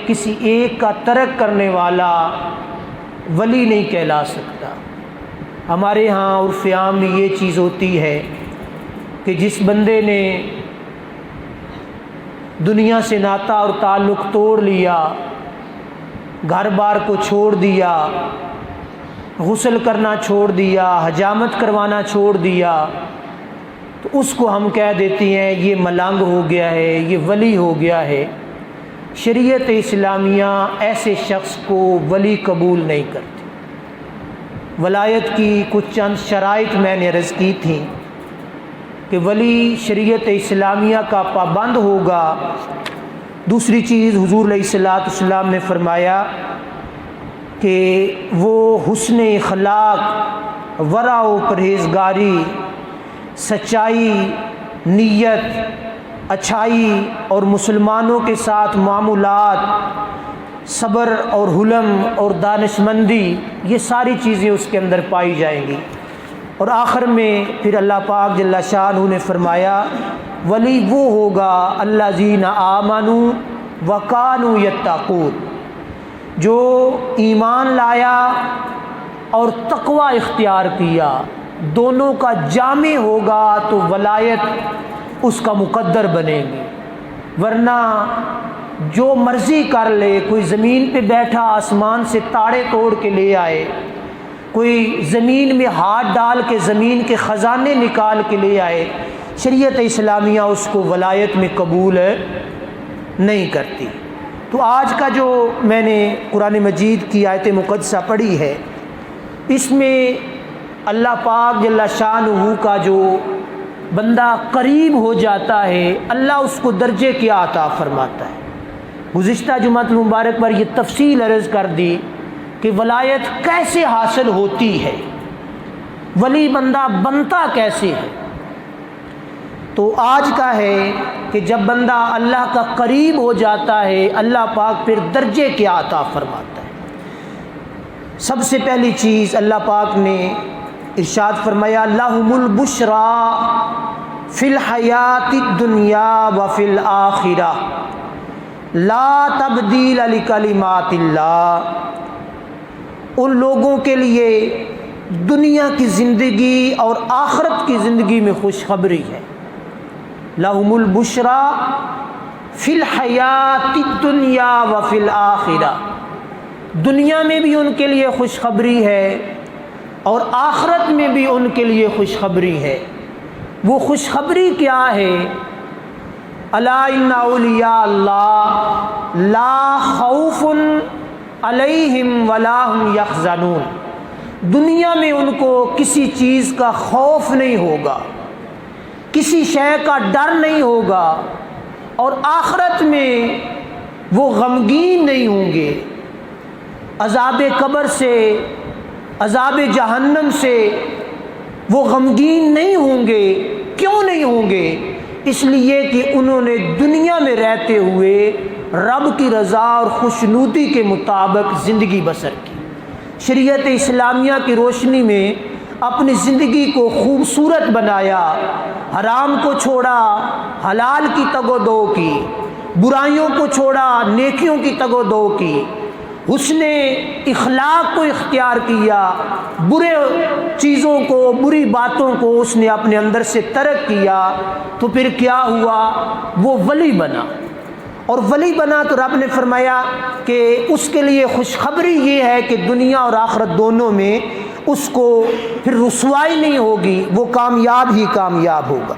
کسی ایک کا ترک کرنے والا ولی نہیں کہلا سکتا۔ ہمارے ہاں عرف عام میں یہ چیز ہوتی ہے کہ جس بندے نے دنیا سے ناتا اور تعلق توڑ لیا، گھر بار کو چھوڑ دیا، غسل کرنا چھوڑ دیا، حجامت کروانا چھوڑ دیا، تو اس کو ہم کہہ دیتے ہیں یہ ملنگ ہو گیا ہے، یہ ولی ہو گیا ہے۔ شریعت اسلامیہ ایسے شخص کو ولی قبول نہیں کرتی۔ ولایت کی کچھ چند شرائط میں نے عرض کی تھیں کہ ولی شریعت اسلامیہ کا پابند ہوگا۔ دوسری چیز حضور علیہ الصلوۃ والسلام نے فرمایا کہ وہ حسن اخلاق، ورع و پرہیزگاری، سچائی، نیت، اچھائی اور مسلمانوں کے ساتھ معاملات، صبر اور حلم اور دانشمندی، یہ ساری چیزیں اس کے اندر پائی جائیں گی۔ اور آخر میں پھر اللہ پاک جل شانہ نے فرمایا ولی وہ ہوگا الذین آمنوا وکانوا یتقون، جو ایمان لایا اور تقوی اختیار کیا، دونوں کا جامع ہوگا تو ولایت اس کا مقدر بنے گی۔ ورنہ جو مرضی کر لے، کوئی زمین پہ بیٹھا آسمان سے تاڑے توڑ کے لے آئے، کوئی زمین میں ہاتھ ڈال کے زمین کے خزانے نکال کے لے آئے، شریعت اسلامیہ اس کو ولایت میں قبول نہیں کرتی۔ تو آج کا جو میں نے قرآن مجید کی آیت مقدسہ پڑھی ہے، اس میں اللہ پاک جل شانہ کا جو بندہ قریب ہو جاتا ہے، اللہ اس کو درجے کیا عطا فرماتا ہے۔ گزشتہ جمعۃ المبارک پر یہ تفصیل عرض کر دی کہ ولایت کیسے حاصل ہوتی ہے، ولی بندہ بنتا کیسے ہے۔ تو آج کا ہے کہ جب بندہ اللہ کا قریب ہو جاتا ہے، اللہ پاک پھر درجے کیا عطا فرماتا ہے۔ سب سے پہلی چیز اللہ پاک نے ارشاد فرمایا لَهُمُ الْبُشْرَىٰ فِي الْحَيَاةِ الدُّنْيَا وَفِي الْآخِرَةِ لَا تَبْدِيلَ لِكَلِمَاتِ اللَّهِ، ان لوگوں کے لیے دنیا کی زندگی اور آخرت کی زندگی میں خوشخبری ہے۔ لَهُمُ الْبُشْرَىٰ فِي الْحَيَاةِ الدُّنْيَا وَفِي الْآخِرَةِ، دنیا میں بھی ان کے لیے خوشخبری ہے اور آخرت میں بھی ان کے لیے خوشخبری ہے۔ وہ خوشخبری کیا ہے؟ الا ان اولیاء اللہ لا خوف علیہم ولا هم یحزنون، دنیا میں ان کو کسی چیز کا خوف نہیں ہوگا، کسی شے کا ڈر نہیں ہوگا، اور آخرت میں وہ غمگین نہیں ہوں گے۔ عذاب قبر سے، عذاب جہنم سے وہ غمگین نہیں ہوں گے۔ کیوں نہیں ہوں گے؟ اس لیے کہ انہوں نے دنیا میں رہتے ہوئے رب کی رضا اور خوشنودی کے مطابق زندگی بسر کی، شریعت اسلامیہ کی روشنی میں اپنی زندگی کو خوبصورت بنایا، حرام کو چھوڑا، حلال کی تگ و دو کی، برائیوں کو چھوڑا، نیکیوں کی تگ و دو کی، حسن اخلاق کو اختیار کیا، برے چیزوں کو، بری باتوں کو اس نے اپنے اندر سے ترک کیا، تو پھر کیا ہوا؟ وہ ولی بنا۔ اور ولی بنا تو رب نے فرمایا کہ اس کے لیے خوشخبری یہ ہے کہ دنیا اور آخرت دونوں میں اس کو پھر رسوائی نہیں ہوگی، وہ کامیاب ہی کامیاب ہوگا۔